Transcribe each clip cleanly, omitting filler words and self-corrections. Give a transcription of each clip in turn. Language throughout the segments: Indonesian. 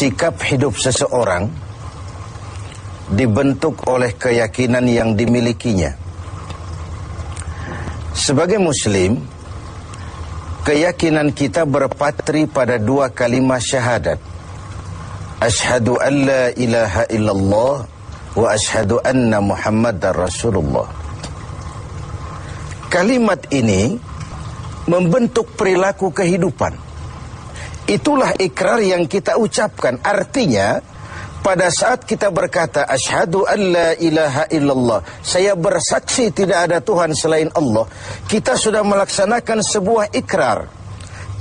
sikap hidup seseorang dibentuk oleh keyakinan yang dimilikinya. Sebagai muslim, keyakinan kita berpatri pada dua kalimat syahadat. Asyhadu an la ilaha illallah wa asyhadu anna Muhammadar Rasulullah. Kalimat ini membentuk perilaku kehidupan. Itulah ikrar yang kita ucapkan. Artinya, pada saat kita berkata asyhadu an la ilaha illallah, saya bersaksi tidak ada Tuhan selain Allah, kita sudah melaksanakan sebuah ikrar.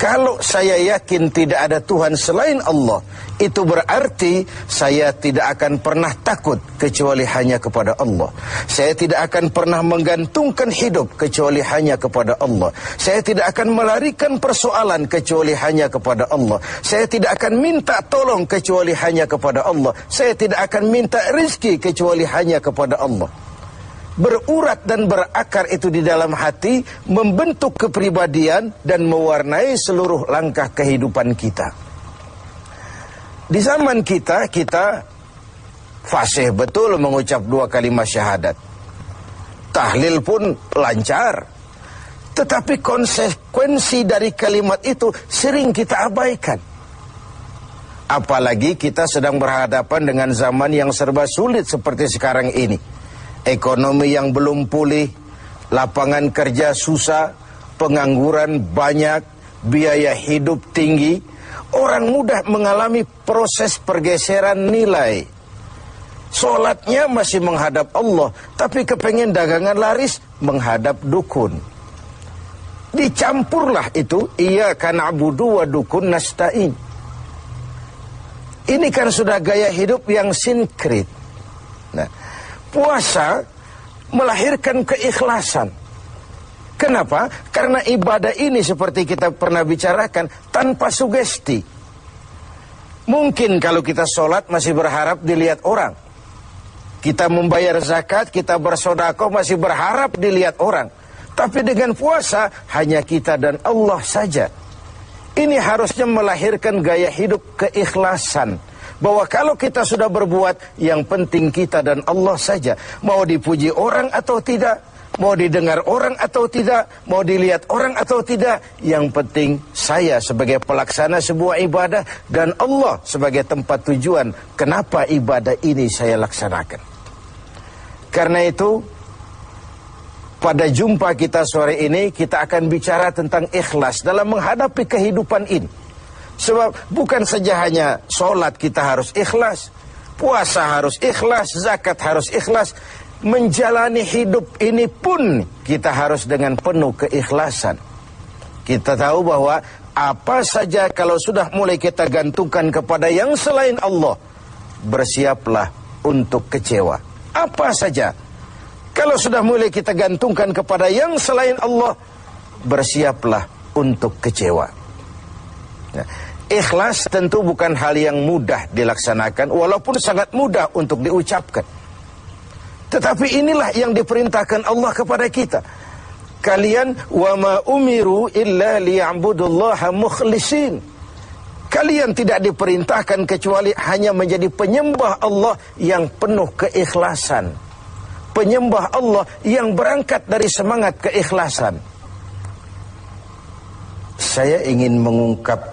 Kalau saya yakin tidak ada Tuhan selain Allah, itu berarti saya tidak akan pernah takut kecuali hanya kepada Allah. Saya tidak akan pernah menggantungkan hidup kecuali hanya kepada Allah. Saya tidak akan melarikan persoalan kecuali hanya kepada Allah. Saya tidak akan minta tolong kecuali hanya kepada Allah. Saya tidak akan minta rezeki kecuali hanya kepada Allah. Berurat dan berakar itu di dalam hati, membentuk kepribadian dan mewarnai seluruh langkah kehidupan kita. Di zaman kita fasih betul mengucap dua kalimat syahadat. Tahlil pun lancar. Tetapi konsekuensi dari kalimat itu sering kita abaikan. Apalagi kita sedang berhadapan dengan zaman yang serba sulit seperti sekarang ini. Ekonomi yang belum pulih, lapangan kerja susah, pengangguran banyak, biaya hidup tinggi. Orang mudah mengalami proses pergeseran nilai. Sholatnya masih menghadap Allah, tapi kepengen dagangan laris menghadap dukun. Dicampurlah itu, iyyaka na'budu wa dukun nasta'in. Ini kan sudah gaya hidup yang sinkrit. Nah, puasa melahirkan keikhlasan. Kenapa? Karena ibadah ini seperti kita pernah bicarakan tanpa sugesti. Mungkin kalau kita sholat masih berharap dilihat orang. Kita membayar zakat, kita bersedekah masih berharap dilihat orang. Tapi dengan puasa hanya kita dan Allah saja. Ini harusnya melahirkan gaya hidup keikhlasan. Bahwa kalau kita sudah berbuat, yang penting kita dan Allah saja. Mau dipuji orang atau tidak, mau didengar orang atau tidak, mau dilihat orang atau tidak, yang penting saya sebagai pelaksana sebuah ibadah dan Allah sebagai tempat tujuan kenapa ibadah ini saya laksanakan. Karena itu, pada jumpa kita sore ini, kita akan bicara tentang ikhlas dalam menghadapi kehidupan ini. Sebab bukan saja hanya sholat kita harus ikhlas, puasa harus ikhlas, zakat harus ikhlas. Menjalani hidup ini pun kita harus dengan penuh keikhlasan. Kita tahu bahwa apa saja kalau sudah mulai kita gantungkan kepada yang selain Allah, bersiaplah untuk kecewa. Apa saja kalau sudah mulai kita gantungkan kepada yang selain Allah, bersiaplah untuk kecewa. Nah, ikhlas tentu bukan hal yang mudah dilaksanakan, walaupun sangat mudah untuk diucapkan. Tetapi inilah yang diperintahkan Allah kepada kita. Kalian wa ma umiru illa liya'budullaha mukhlisin. Kalian tidak diperintahkan kecuali hanya menjadi penyembah Allah yang penuh keikhlasan. Penyembah Allah yang berangkat dari semangat keikhlasan. Saya ingin mengungkap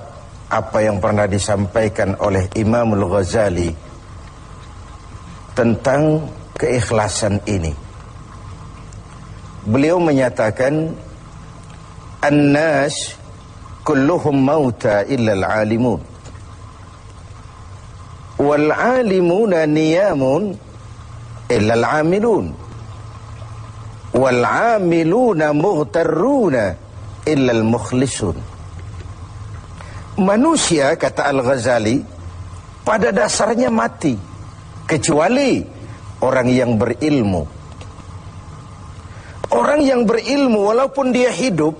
apa yang pernah disampaikan oleh Imam Al-Ghazali tentang keikhlasan ini. Beliau menyatakan, "An-nas kulluhum mauta illa al-alimun. Wal-alimuna niyamun illa al-amilun. Wal-amiluna mughtarruna illa al-mukhlisun." Manusia, kata Al-Ghazali, pada dasarnya mati, kecuali orang yang berilmu. Orang yang berilmu walaupun dia hidup,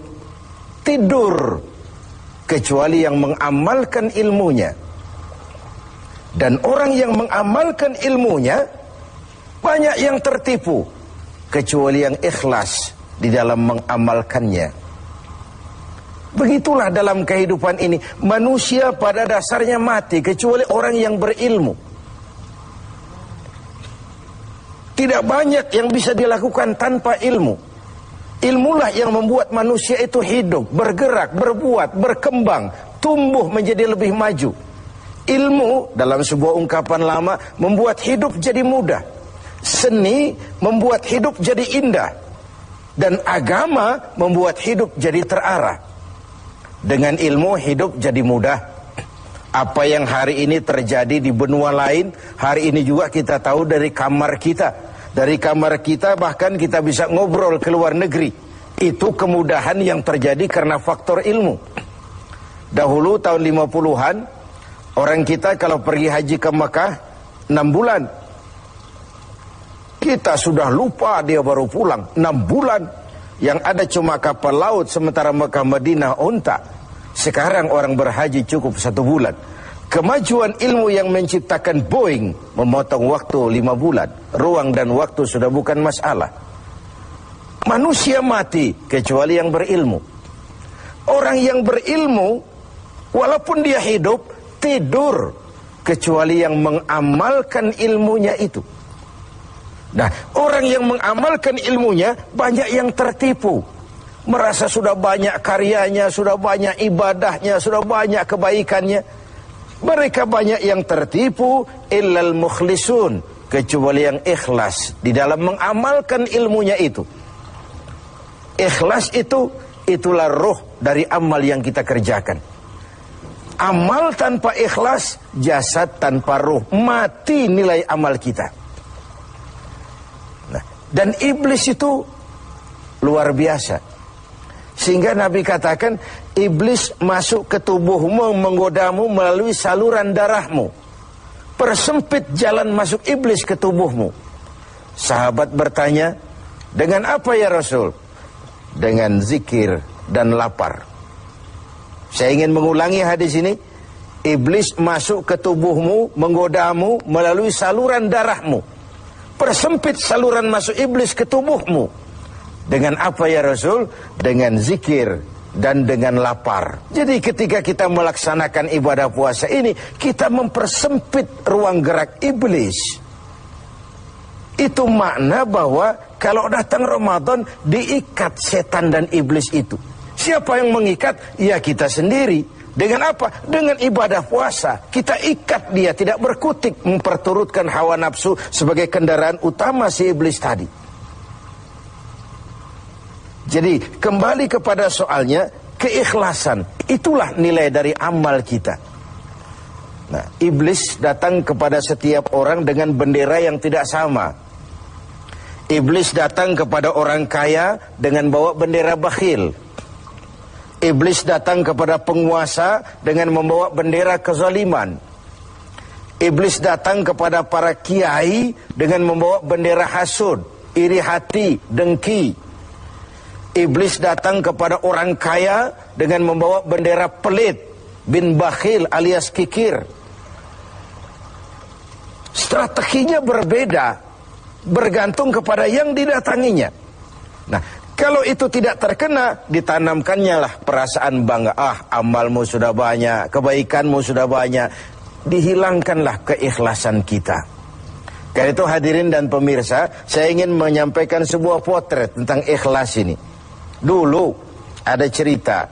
tidur, kecuali yang mengamalkan ilmunya. Dan orang yang mengamalkan ilmunya, banyak yang tertipu, kecuali yang ikhlas di dalam mengamalkannya. Begitulah dalam kehidupan ini. Manusia pada dasarnya mati, kecuali orang yang berilmu. Tidak banyak yang bisa dilakukan tanpa ilmu. Ilmulah yang membuat manusia itu hidup, bergerak, berbuat, berkembang, tumbuh menjadi lebih maju. Ilmu dalam sebuah ungkapan lama membuat hidup jadi mudah. Seni membuat hidup jadi indah. Dan agama membuat hidup jadi terarah. Dengan ilmu hidup jadi mudah. Apa yang hari ini terjadi di benua lain, hari ini juga kita tahu dari kamar kita. Dari kamar kita bahkan kita bisa ngobrol ke luar negeri. Itu kemudahan yang terjadi karena faktor ilmu. Dahulu tahun 50-an, orang kita kalau pergi haji ke Mekah 6 bulan. Kita sudah lupa dia baru pulang 6 bulan. Yang ada cuma kapal laut, sementara Mekah Madinah unta. Sekarang orang berhaji cukup 1 bulan. Kemajuan ilmu yang menciptakan Boeing memotong waktu 5 bulan. Ruang dan waktu sudah bukan masalah. Manusia mati kecuali yang berilmu. Orang yang berilmu walaupun dia hidup, tidur kecuali yang mengamalkan ilmunya itu. Nah, orang yang mengamalkan ilmunya banyak yang tertipu. Merasa sudah banyak karyanya, sudah banyak ibadahnya, sudah banyak kebaikannya. Mereka banyak yang tertipu, illal mukhlisun, kecuali yang ikhlas di dalam mengamalkan ilmunya itu. Ikhlas itu, itulah ruh dari amal yang kita kerjakan. Amal tanpa ikhlas, jasad tanpa ruh, mati nilai amal kita. Nah, dan iblis itu luar biasa. Sehingga Nabi katakan, iblis masuk ke tubuhmu, menggodamu melalui saluran darahmu. Persempit jalan masuk iblis ke tubuhmu. Sahabat bertanya, dengan apa ya Rasul? Dengan zikir dan lapar. Saya ingin mengulangi hadis ini. Iblis masuk ke tubuhmu, menggodamu melalui saluran darahmu. Persempit saluran masuk iblis ke tubuhmu. Dengan apa ya Rasul? Dengan zikir dan dengan lapar. Jadi ketika kita melaksanakan ibadah puasa ini, kita mempersempit ruang gerak iblis. Itu makna bahwa kalau datang Ramadan, diikat setan dan iblis itu. Siapa yang mengikat? Ya kita sendiri. Dengan apa? Dengan ibadah puasa. Kita ikat dia, tidak berkutik, memperturutkan hawa nafsu sebagai kendaraan utama si iblis tadi. Jadi kembali kepada soalnya, keikhlasan. Itulah nilai dari amal kita. Nah, iblis datang kepada setiap orang dengan bendera yang tidak sama. Iblis datang kepada orang kaya dengan bawa bendera bakhil. Iblis datang kepada penguasa dengan membawa bendera kezaliman. Iblis datang kepada para kiai dengan membawa bendera hasud, iri hati, dengki. Iblis datang kepada orang kaya dengan membawa bendera pelit, bin bakhil alias kikir. Strateginya berbeda, bergantung kepada yang didatanginya. Nah, kalau itu tidak terkena, ditanamkannya lah perasaan bangga. Amalmu sudah banyak, kebaikanmu sudah banyak. Dihilangkanlah keikhlasan kita. Karena itu hadirin dan pemirsa, saya ingin menyampaikan sebuah potret tentang ikhlas ini. Dulu ada cerita,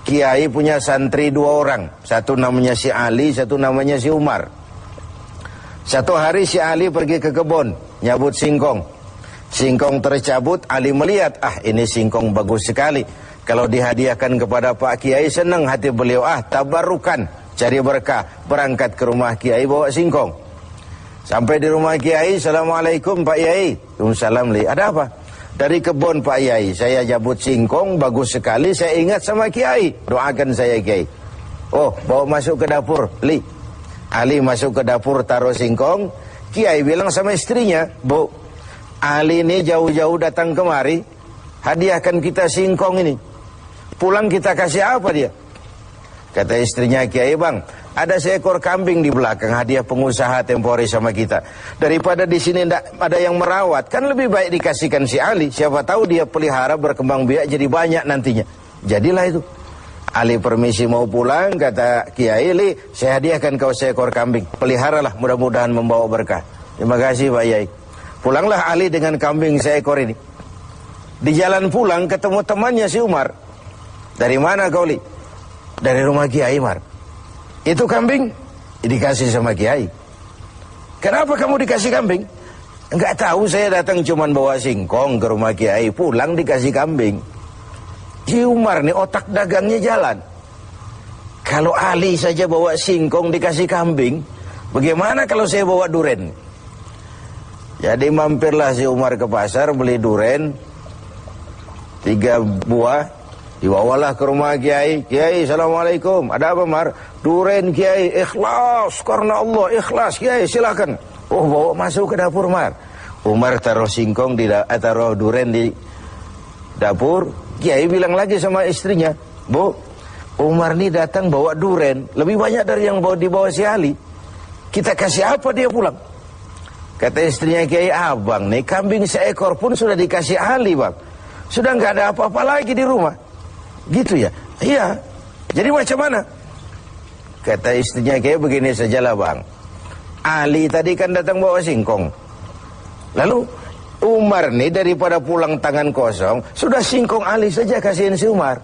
kiai punya santri 2 orang. Satu namanya si Ali, satu namanya si Umar. Satu hari si Ali pergi ke kebun, nyabut singkong. Singkong tercabut, Ali melihat, ini singkong bagus sekali. Kalau dihadiahkan kepada Pak Kiai, senang hati beliau. Tabarukan, cari berkah. Berangkat ke rumah Kiai, bawa singkong. Sampai di rumah Kiai, Assalamualaikum Pak Kiai. Waalaikumsalam, Li. Ada apa? Dari kebun Pak Kiai, saya jabut singkong, bagus sekali. Saya ingat sama Kiai, doakan saya Kiai. Oh, bawa masuk ke dapur, Li. Ali masuk ke dapur, taruh singkong. Kiai bilang sama istrinya, Bu, Ali ini jauh-jauh datang kemari, hadiahkan kita singkong ini. Pulang kita kasih apa dia? Kata istrinya Kiai, Bang, ada seekor kambing di belakang, hadiah pengusaha temporary sama kita. Daripada di sini ada yang merawat, kan lebih baik dikasihkan si Ali. Siapa tahu dia pelihara berkembang biak jadi banyak nantinya. Jadilah itu. Ali permisi mau pulang, kata Kiai, Li, saya hadiahkan kau seekor kambing. Peliharalah, mudah-mudahan membawa berkah. Terima kasih Pak Yai. Pulanglah Ali dengan kambing seekor ini. Di jalan pulang ketemu temannya si Umar. Dari mana kau, Li? Dari rumah Kiai Umar. Itu kambing dikasih sama Kiai. Kenapa kamu dikasih kambing? Enggak tahu, saya datang cuman bawa singkong ke rumah Kiai, pulang dikasih kambing. Si Umar nih otak dagangnya jalan. Kalau Ali saja bawa singkong dikasih kambing, bagaimana kalau saya bawa duren? Jadi mampirlah si Umar ke pasar beli duren 3 buah, dibawalah ke rumah Kiai. Kiai, assalamualaikum. Ada apa, Mar? Duren Kiai, ikhlas karena Allah, ikhlas Kiai, silakan. Oh, bawa masuk ke dapur, Mar. Umar taruh singkong taruh duren di dapur. Kiai bilang lagi sama istrinya, Bu, Umar nih datang bawa duren lebih banyak dari yang dibawa si Ali. Kita kasih apa dia pulang? Kata istrinya Kiai, abang nih kambing seekor pun sudah dikasih Ali, bang. Sudah nggak ada apa-apa lagi di rumah. Gitu ya? Iya. Jadi macam mana? Kata istrinya Kiai, begini sajalah bang. Ali tadi kan datang bawa singkong. Lalu Umar nih daripada pulang tangan kosong, sudah singkong Ali saja kasihin si Umar.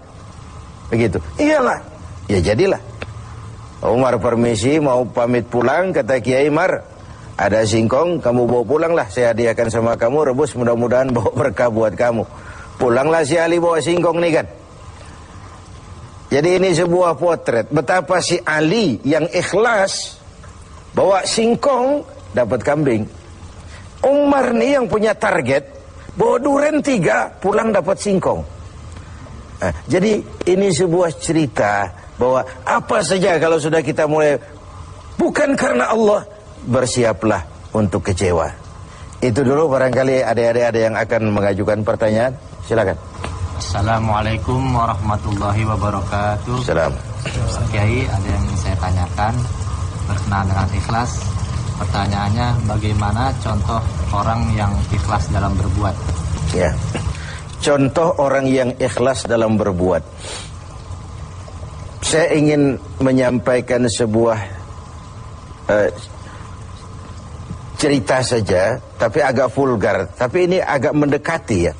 Begitu. Iyalah. Ya jadilah. Umar permisi mau pamit pulang, kata Kiai, Mar, ada singkong, kamu bawa pulanglah, saya hadiahkan sama kamu, rebus, mudah-mudahan bawa berkah buat kamu. Pulanglah si Ali bawa singkong nih kan. Jadi ini sebuah potret betapa si Ali yang ikhlas bawa singkong dapat kambing. Umar nih yang punya target bawa duren 3, pulang dapat singkong. Nah, jadi ini sebuah cerita bahwa apa saja kalau sudah kita mulai bukan karena Allah, bersiaplah untuk kecewa. Itu dulu, barangkali adik-adik ada yang akan mengajukan pertanyaan. Silakan. Assalamualaikum warahmatullahi wabarakatuh. Salam. Kiai, ada yang ingin saya tanyakan berkenaan dengan ikhlas. Pertanyaannya, bagaimana contoh orang yang ikhlas dalam berbuat? Ya, contoh orang yang ikhlas dalam berbuat. Saya ingin menyampaikan sebuah cerita saja, tapi agak vulgar. Tapi ini agak mendekati ya.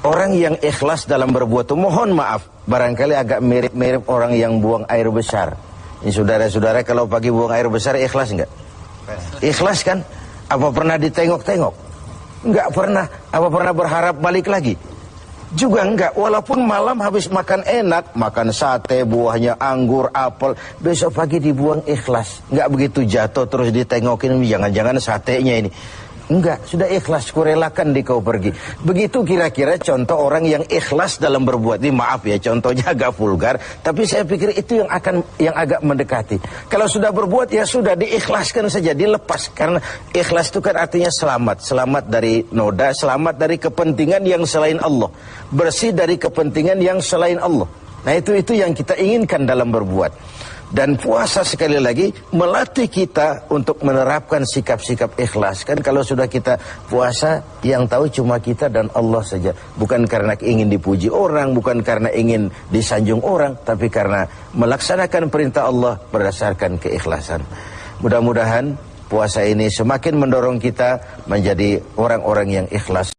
Orang yang ikhlas dalam berbuat itu, mohon maaf, barangkali agak mirip-mirip orang yang buang air besar. Ini saudara-saudara, kalau pagi buang air besar ikhlas enggak? Ikhlas kan? Apa pernah ditengok-tengok? Enggak pernah. Apa pernah berharap balik lagi? Juga enggak. Walaupun malam habis makan enak, makan sate, buahnya anggur, apel, besok pagi dibuang ikhlas. Enggak begitu jatuh terus ditengokin, jangan-jangan satenya ini. Enggak, sudah ikhlas, kurelakan di kau pergi. Begitu kira-kira contoh orang yang ikhlas dalam berbuat. Ini maaf ya, contohnya agak vulgar, tapi saya pikir itu yang agak mendekati. Kalau sudah berbuat ya sudah diikhlaskan saja, dilepas. Karena ikhlas itu kan artinya selamat, selamat dari noda, selamat dari kepentingan yang selain Allah, bersih dari kepentingan yang selain Allah. Nah itu yang kita inginkan dalam berbuat. Dan puasa sekali lagi melatih kita untuk menerapkan sikap-sikap ikhlas. Kan kalau sudah kita puasa, yang tahu cuma kita dan Allah saja. Bukan karena ingin dipuji orang, bukan karena ingin disanjung orang, tapi karena melaksanakan perintah Allah berdasarkan keikhlasan. Mudah-mudahan puasa ini semakin mendorong kita menjadi orang-orang yang ikhlas.